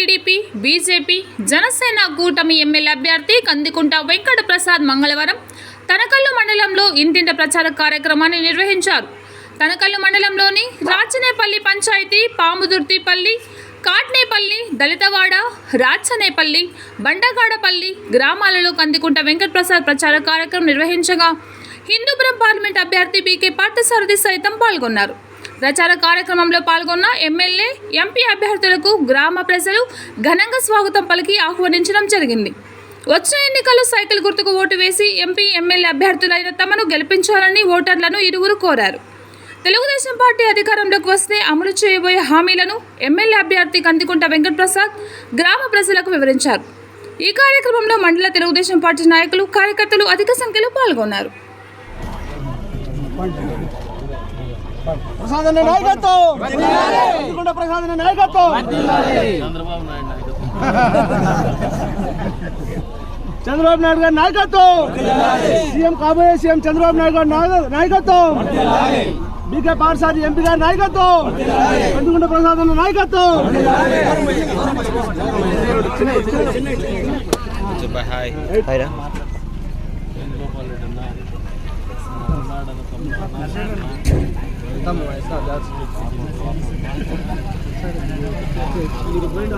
TDP, BJP, Janasena కూటమి MLA అభ్యర్థి కందికుంట వెంకట ప్రసాద్ మంగళవారం తనకల్లు మండలంలో ఇంటింటి ప్రచార కార్యక్రమాన్ని నిర్వహించారు. తనకల్లు మండలంలోని రాచనేపల్లి పంచాయతీ, పాముదుర్తిపల్లి, కాట్నేపల్లి, దళితవాడ, రాచనేపల్లి, బండగాడపల్లి గ్రామాలలో కందికుంట వెంకట ప్రసాద్ ప్రచార కార్యక్రమం నిర్వహించగా హిందూపురం పార్లమెంట్ అభ్యర్థి బీకే పార్థసారథి సైతం పాల్గొన్నారు. ప్రచార కార్యక్రమంలో పాల్గొన్న ఎమ్మెల్యే, ఎంపీ అభ్యర్థులకు గ్రామ ప్రజలు ఘనంగా స్వాగతం పలికి ఆహ్వానించడం జరిగింది. వచ్చే ఎన్నికల్లో సైకిల్ గుర్తుకు ఓటు వేసి ఎంపీ, ఎమ్మెల్యే అభ్యర్థులైన తమను గెలిపించాలని ఓటర్లను ఇరువురు కోరారు. తెలుగుదేశం పార్టీ అధికారంలోకి వస్తే అమలు చేయబోయే హామీలను ఎమ్మెల్యే అభ్యర్థి కందికుంట వెంకట ప్రసాద్ గ్రామ ప్రజలకు వివరించారు. ఈ కార్యక్రమంలో మండల తెలుగుదేశం పార్టీ నాయకులు, కార్యకర్తలు అధిక సంఖ్యలో పాల్గొన్నారు. చంద్రబాబు నాయుడు గారి నాయకత్వం, సీఎం కాబోయే సీఎం చంద్రబాబు నాయుడు గారి నాయకత్వం, బీకే పార్థసారథి ఎంపీ గారి నాయకత్వం, కందికుంట ప్రసాద్ అన్న నాయకత్వం.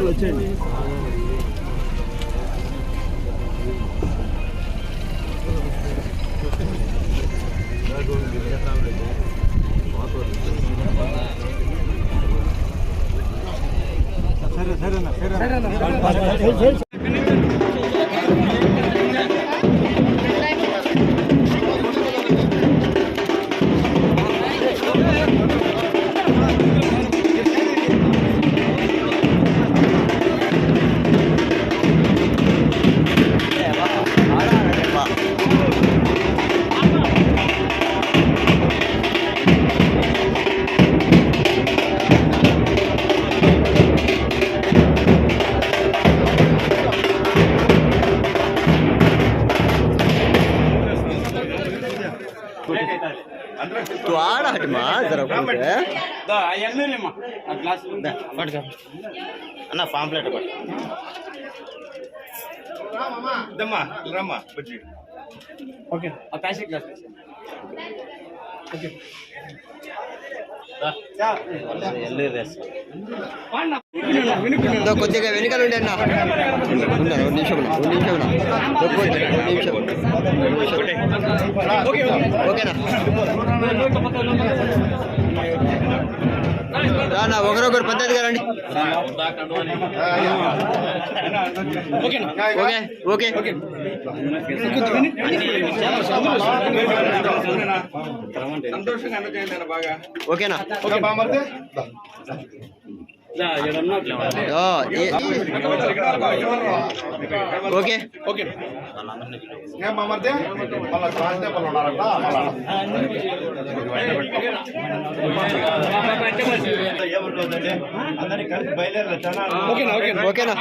వచ్చేయండి. तू आड़ हट मा जरा अना पांप्लेट ఓకే ఆ ప్యాకెట్ గ్లాస్ ఓకే కొద్దిగా వెనుకలు ఉండే అన్న నిమిషం ఓకేనా రానా ఒకరొకరు పద్ధతి కదండి. ఓకే ఓకే ఓకేనా ఓకే ఓకే ఓకేనా ఓకేనా